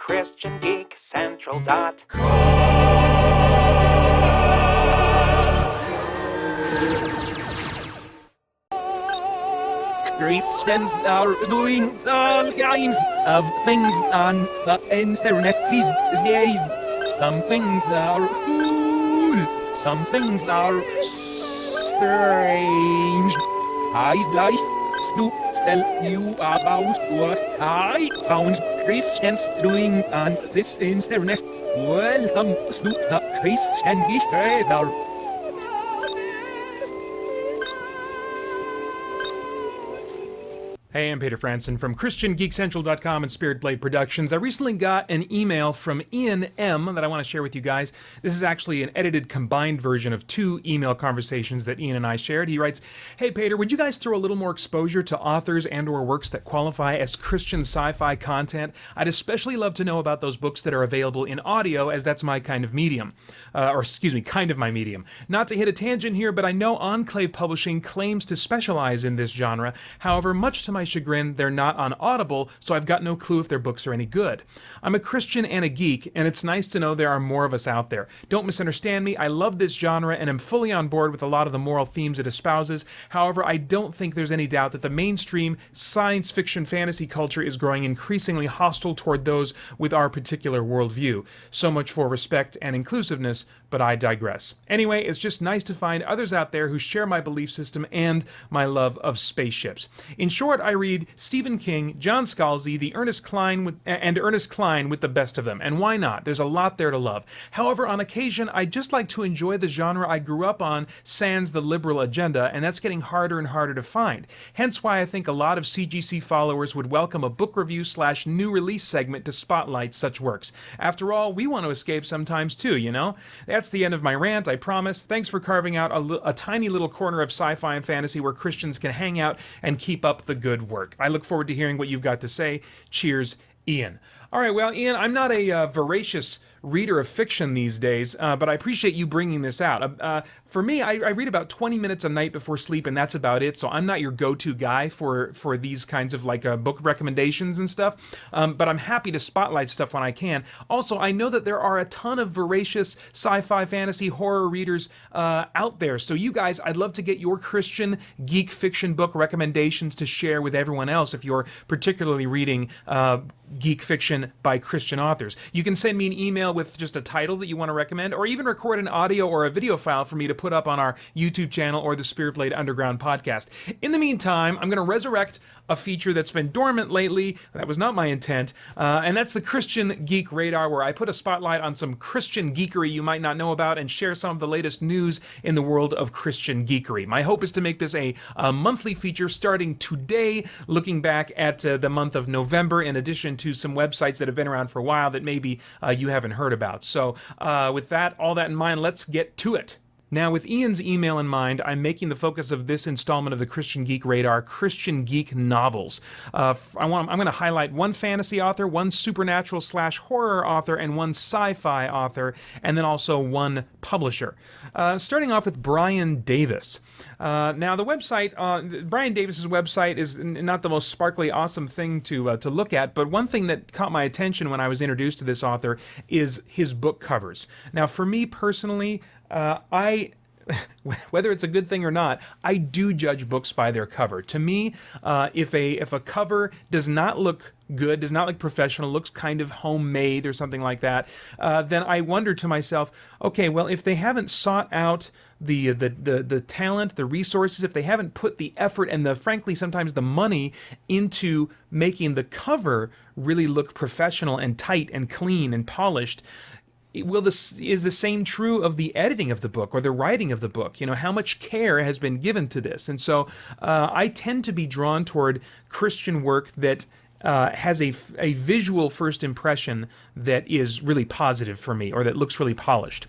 ChristianGeekCentral.com. Christians are doing all kinds of things on the internet these days. Some things are cool, some things are strange. I'd like to tell you about what I found Christians doing on this internet. Welcome to the Christian Geek Radar. Hey, I'm Peter Franson from ChristianGeekCentral.com and Spirit Blade Productions. I recently got an email from Ian M. that I want to share with you guys. This is actually an edited combined version of two email conversations that Ian and I shared. He writes, "Hey Peter, would you guys throw a little more exposure to authors and or works that qualify as Christian sci-fi content? I'd especially love to know about those books that are available in audio, as that's my kind of medium. Kind of my medium. Not to hit a tangent here, but I know Enclave Publishing claims to specialize in this genre. However, much to my chagrin, they're not on Audible, so I've got no clue if their books are any good. I'm a Christian and a geek, and it's nice to know there are more of us out there. Don't misunderstand me, I love this genre and am fully on board with a lot of the moral themes it espouses. However, I don't think there's any doubt that the mainstream science fiction fantasy culture is growing increasingly hostile toward those with our particular worldview. So much for respect and inclusiveness, but I digress. Anyway, it's just nice to find others out there who share my belief system and my love of spaceships. In short, I read Stephen King, John Scalzi, Ernest Cline with the best of them. And why not? There's a lot there to love. However, on occasion, I just like to enjoy the genre I grew up on, sans the liberal agenda, and that's getting harder and harder to find. Hence why I think a lot of CGC followers would welcome a book review/new release segment to spotlight such works. After all, we want to escape sometimes too, you know? That's the end of my rant, I promise. Thanks for carving out a tiny little corner of sci-fi and fantasy where Christians can hang out and keep up the good work. I look forward to hearing what you've got to say. Cheers, Ian." All right, well, Ian, I'm not a voracious reader of fiction these days, but I appreciate you bringing this out. For me, I read about 20 minutes a night before sleep, and that's about it, so I'm not your go-to guy for these kinds of book recommendations and stuff, but I'm happy to spotlight stuff when I can. Also, I know that there are a ton of voracious sci-fi, fantasy, horror readers out there, so you guys, I'd love to get your Christian geek fiction book recommendations to share with everyone else if you're particularly reading geek fiction by Christian authors. You can send me an email with just a title that you want to recommend, or even record an audio or a video file for me to put up on our YouTube channel or the Spirit Blade Underground podcast. In the meantime, I'm going to resurrect a feature that's been dormant lately. That was not my intent, and that's the Christian Geek Radar, where I put a spotlight on some Christian geekery you might not know about and share some of the latest news in the world of Christian geekery. My hope is to make this a monthly feature starting today, looking back at the month of November, in addition to some websites that have been around for a while that maybe you haven't heard about. So with all that in mind, let's get to it. Now, with Ian's email in mind, I'm making the focus of this installment of the Christian Geek Radar Christian Geek novels. I'm going to highlight one fantasy author, one supernatural/horror author, and one sci-fi author, and then also one publisher. Starting off with Brian Davis. Now, the website, Brian Davis's website, is not the most sparkly, awesome thing to look at, but one thing that caught my attention when I was introduced to this author is his book covers. Now, for me personally, whether it's a good thing or not, I do judge books by their cover. To me, if a cover does not look good, does not look professional, looks kind of homemade or something like that, then I wonder to myself, okay, well, if they haven't sought out the talent, the resources, if they haven't put the effort and frankly sometimes the money into making the cover really look professional and tight and clean and polished, is the same true of the editing of the book or the writing of the book? You know, how much care has been given to this? And so I tend to be drawn toward Christian work that has a visual first impression that is really positive for me, or that looks really polished.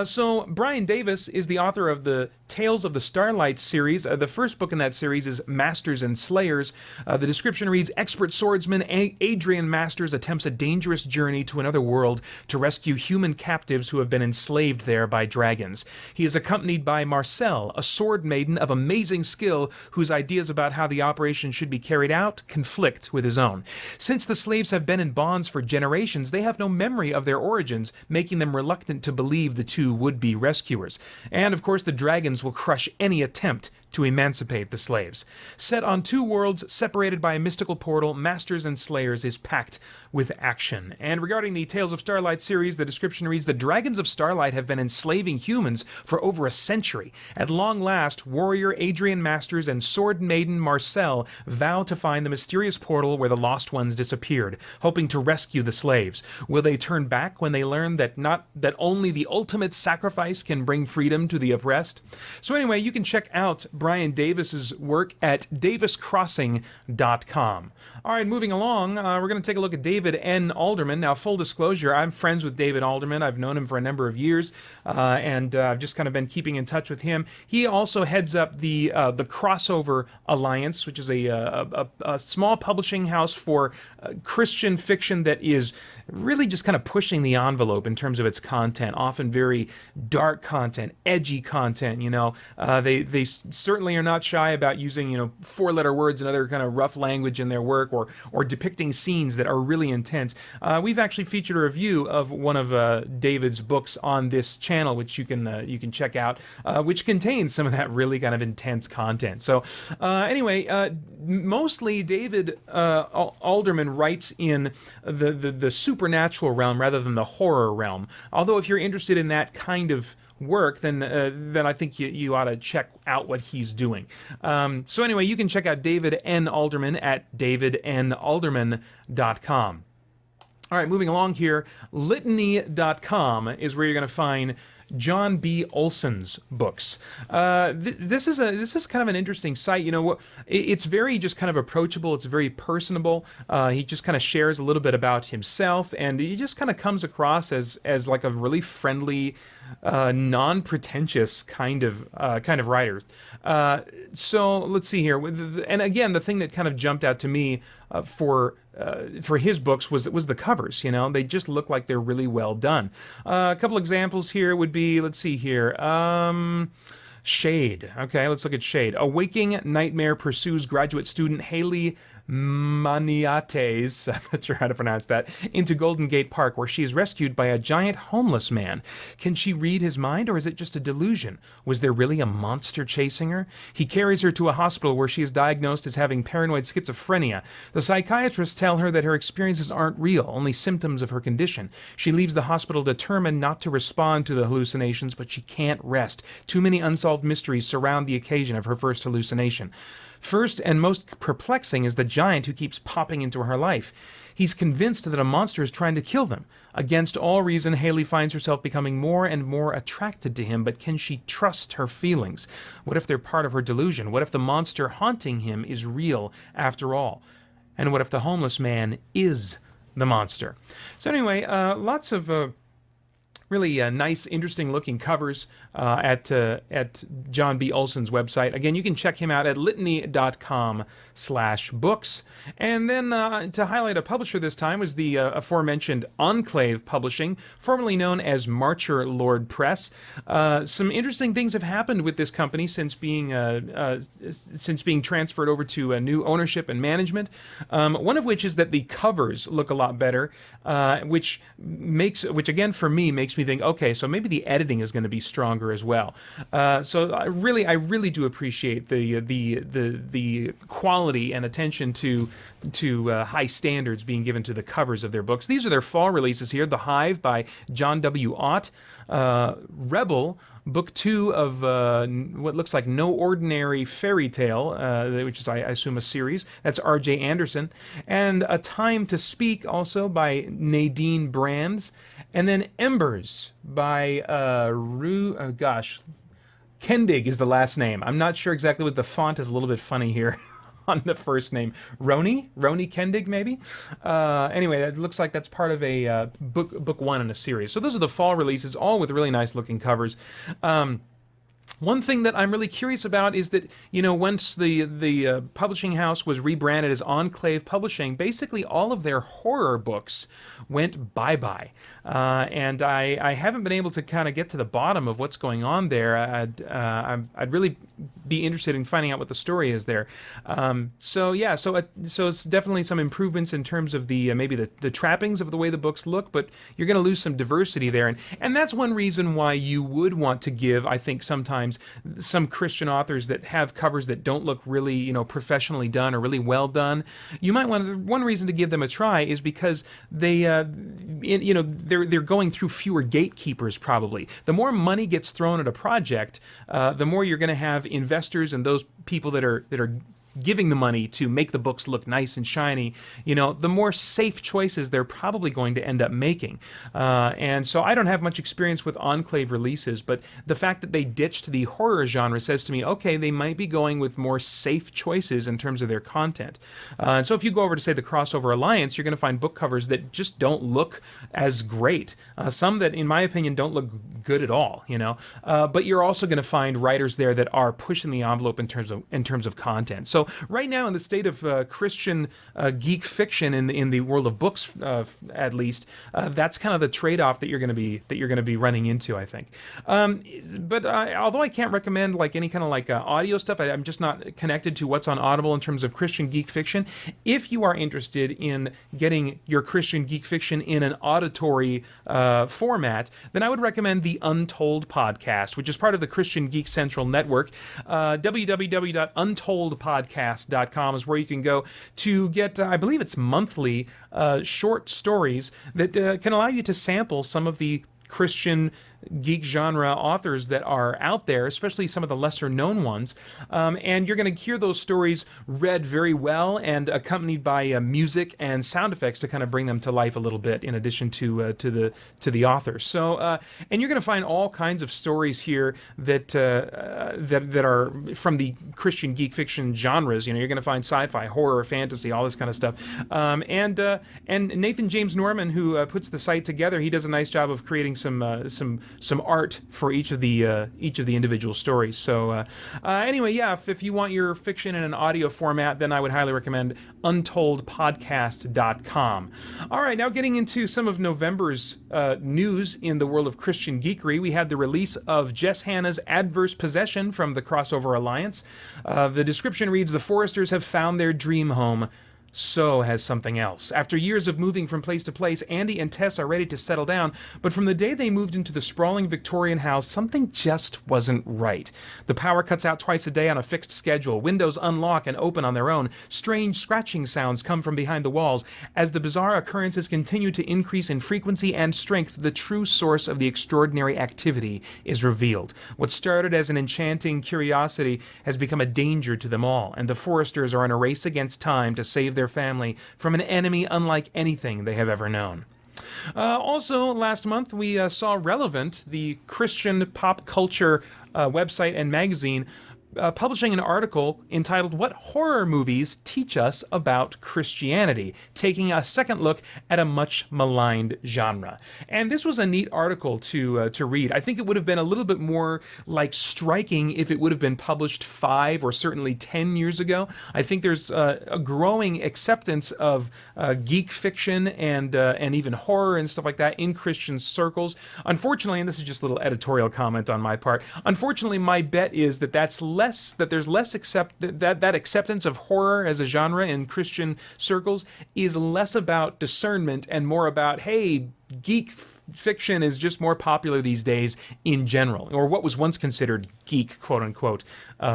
So Brian Davis is the author of the Tales of the Starlight series. The first book in that series is Masters and Slayers. The description reads, expert swordsman Adrian Masters attempts a dangerous journey to another world to rescue human captives who have been enslaved there by dragons. He is accompanied by Marcel, a sword maiden of amazing skill whose ideas about how the operation should be carried out conflict with his own. own. Since the slaves have been in bonds for generations, they have no memory of their origins, making them reluctant to believe the two would-be rescuers. And of course, the dragons will crush any attempt to emancipate the slaves. Set on two worlds separated by a mystical portal, Masters and Slayers is packed with action. And regarding the Tales of Starlight series, the description reads, "The dragons of Starlight have been enslaving humans for over a century. At long last, warrior Adrian Masters and sword maiden Marcel vow to find the mysterious portal where the lost ones disappeared, hoping to rescue the slaves. Will they turn back when they learn that only the ultimate sacrifice can bring freedom to the oppressed?" So anyway, you can check out Brian Davis's work at daviscrossing.com. All right, moving along, we're going to take a look at David N. Alderman. Now, full disclosure, I'm friends with David Alderman. I've known him for a number of years, and I've just kind of been keeping in touch with him. He also heads up the Crossover Alliance, which is a small publishing house for Christian fiction that is really just kind of pushing the envelope in terms of its content, often very dark content, edgy content. They certainly are not shy about using, four-letter words and other kind of rough language in their work, or depicting scenes that are really intense. We've actually featured a review of one of David's books on this channel, which you can check out, which contains some of that really kind of intense content. So anyway, mostly David Alderman writes in the supernatural realm rather than the horror realm. Although if you're interested in that kind of work, then I think you ought to check out what he's doing. So anyway, you can check out David N. Alderman at davidnalderman.com. All right, moving along here, litany.com is where you're going to find John B. Olsen's books. This is kind of an interesting site. It's very just kind of approachable. It's very personable. He just kind of shares a little bit about himself, and he just kind of comes across as like a really friendly, non-pretentious kind of writer. So let's see here. And again, the thing that kind of jumped out to me for his books was the covers. They just look like they're really well done. A couple examples here would be, let's see here. Shade. Okay, let's look at Shade. A waking nightmare pursues graduate student Haley Maniates, I'm not sure how to pronounce that, into Golden Gate Park, where she is rescued by a giant homeless man. Can she read his mind, or is it just a delusion? Was there really a monster chasing her? He carries her to a hospital where she is diagnosed as having paranoid schizophrenia. The psychiatrists tell her that her experiences aren't real, only symptoms of her condition. She leaves the hospital determined not to respond to the hallucinations, but she can't rest. Too many unsolved mysteries surround the occasion of her first hallucination. First and most perplexing is the giant who keeps popping into her life. He's convinced that a monster is trying to kill them. Against all reason, Haley finds herself becoming more and more attracted to him, but can she trust her feelings? What if they're part of her delusion? What if the monster haunting him is real after all? And what if the homeless man is the monster? So anyway, lots of really nice, interesting-looking covers at John B. Olsen's website. Again, you can check him out at litany.com/books. And then to highlight a publisher this time was the aforementioned Enclave Publishing, formerly known as Marcher Lord Press. Some interesting things have happened with this company since being transferred over to new ownership and management. One of which is that the covers look a lot better, which again for me makes me think, okay, so maybe the editing is going to be stronger as well. So I really do appreciate the quality and attention to high standards being given to the covers of their books. These are their fall releases here: The Hive by John W. Ott, Rebel, Book 2 of what looks like No Ordinary Fairy Tale, which is, I assume, a series. That's R.J. Anderson. And A Time to Speak, also by Nadine Brands. And then Embers by Kendig is the last name. I'm not sure exactly what the font is, a little bit funny here on the first name. Roni Kendig, maybe? Anyway, it looks like that's part of a book one in a series. So those are the fall releases, all with really nice looking covers. One thing that I'm really curious about is that, once the publishing house was rebranded as Enclave Publishing, basically all of their horror books went bye-bye. And I haven't been able to kind of get to the bottom of what's going on there. I'd really be interested in finding out what the story is there. So it's definitely some improvements in terms of maybe the trappings of the way the books look, but you're going to lose some diversity there. And that's one reason why you would want to give, I think, sometimes some Christian authors that have covers that don't look really, professionally done or really well done. You might want one reason to give them a try is because they're going through fewer gatekeepers. Probably the more money gets thrown at a project, the more you're going to have investors and those people that are giving the money to make the books look nice and shiny, the more safe choices they're probably going to end up making. And so I don't have much experience with Enclave releases, but the fact that they ditched the horror genre says to me, okay, they might be going with more safe choices in terms of their content. And so if you go over to, say, the Crossover Alliance, you're going to find book covers that just don't look as great. Some that, in my opinion, don't look good at all, but you're also going to find writers there that are pushing the envelope in terms of content. So right now, in the state of Christian geek fiction in the world of books, at least, that's kind of the trade-off that you're going to be running into, I think. But although I can't recommend any kind of audio stuff, I'm just not connected to what's on Audible in terms of Christian geek fiction. If you are interested in getting your Christian geek fiction in an auditory format, then I would recommend the Untold Podcast, which is part of the Christian Geek Central Network. www.untoldpodcast.com is where you can go to get, I believe it's monthly, short stories that can allow you to sample some of the Christian geek genre authors that are out there, especially some of the lesser known ones, and you're going to hear those stories read very well and accompanied by music and sound effects to kind of bring them to life a little bit, in addition to the author. So and you're going to find all kinds of stories here that are from the Christian geek fiction genres. You're going to find sci-fi, horror, fantasy, all this kind of stuff. And Nathan James Norman, who puts the site together, he does a nice job of creating some art for each of the individual stories. So anyway, yeah, if you want your fiction in an audio format, then I would highly recommend untoldpodcast.com. All right, now getting into some of November's news in the world of Christian geekery, we had the release of Jess Hanna's Adverse Possession from the Crossover Alliance. The description reads, "The Foresters have found their dream home. So has something else. After years of moving from place to place, Andy and Tess are ready to settle down, but from the day they moved into the sprawling Victorian house, something just wasn't right. The power cuts out twice a day on a fixed schedule, windows unlock and open on their own, strange scratching sounds come from behind the walls. As the bizarre occurrences continue to increase in frequency and strength, the true source of the extraordinary activity is revealed. What started as an enchanting curiosity has become a danger to them all, and the Foresters are in a race against time to save their family from an enemy unlike anything they have ever known." Also, last month, we saw Relevant, the Christian pop culture website and magazine, publishing an article entitled "What Horror Movies Teach Us About Christianity," taking a second look at a much maligned genre. And this was a neat article to read. I think it would have been a little bit more striking if it would have been published 5 or certainly 10 years ago. I think there's a growing acceptance of geek fiction and even horror and stuff like that in Christian circles. Unfortunately, and this is just a little editorial comment on my part, unfortunately my bet is that there's less acceptance of horror as a genre in Christian circles is less about discernment and more about, hey, geek fiction is just more popular these days in general, or what was once considered geek, quote unquote,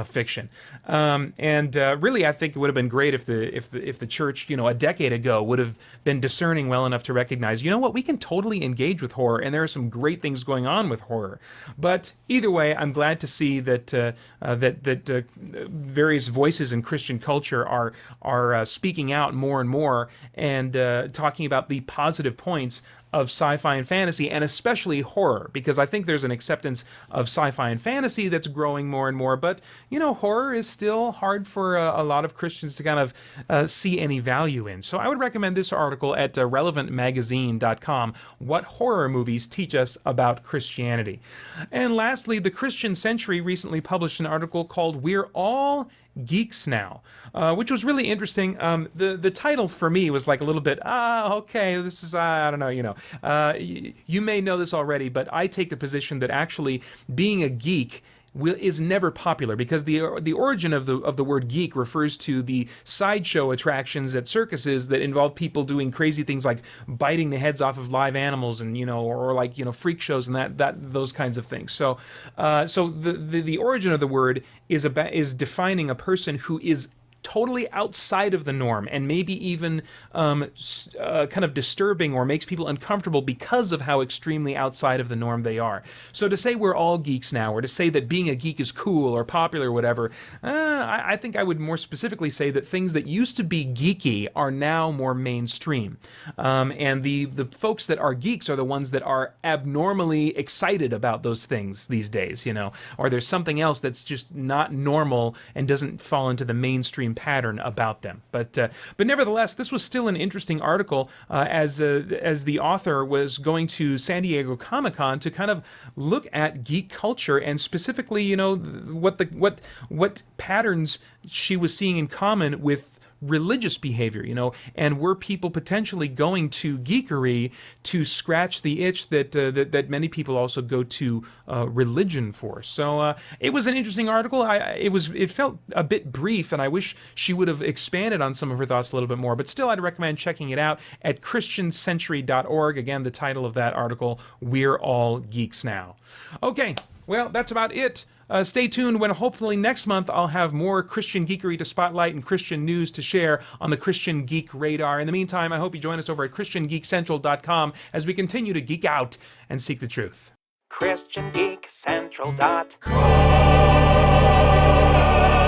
fiction. Really, I think it would have been great if the church, a decade ago, would have been discerning well enough to recognize, what, we can totally engage with horror, and there are some great things going on with horror. But either way, I'm glad to see that various voices in Christian culture are speaking out more and more and talking about the positive points of sci-fi and fantasy, and especially horror, because I think there's an acceptance of sci-fi and fantasy that's growing more and more. But, horror is still hard for a lot of Christians to kind of see any value in. So I would recommend this article at relevantmagazine.com, What Horror Movies Teach Us About Christianity. And lastly, the Christian Century recently published an article called We're All Geeks Now, which was really interesting. The title for me was like a little bit, okay, this is, I don't know, you may know this already, but I take the position that actually being a geek is never popular, because the origin of the word geek refers to the sideshow attractions at circuses that involve people doing crazy things like biting the heads off of live animals and or like freak shows and that those kinds of things. So the origin of the word is defining a person who is totally outside of the norm, and maybe even kind of disturbing or makes people uncomfortable because of how extremely outside of the norm they are. So to say we're all geeks now, or to say that being a geek is cool or popular or whatever, I think I would more specifically say that things that used to be geeky are now more mainstream. And the folks that are geeks are the ones that are abnormally excited about those things these days, or there's something else that's just not normal and doesn't fall into the mainstream pattern about them. But nevertheless, this was still an interesting article as the author was going to San Diego Comic-Con to kind of look at geek culture, and specifically, what patterns she was seeing in common with religious behavior, and were people potentially going to geekery to scratch the itch that many people also go to religion for. So it was an interesting article. It felt a bit brief, and I wish she would have expanded on some of her thoughts a little bit more. But still, I'd recommend checking it out at ChristianCentury.org. Again, the title of that article: We're All Geeks Now. Okay, well, that's about it. Stay tuned when hopefully next month I'll have more Christian geekery to spotlight and Christian news to share on the Christian Geek Radar. In the meantime, I hope you join us over at ChristianGeekCentral.com as we continue to geek out and seek the truth. ChristianGeekCentral.com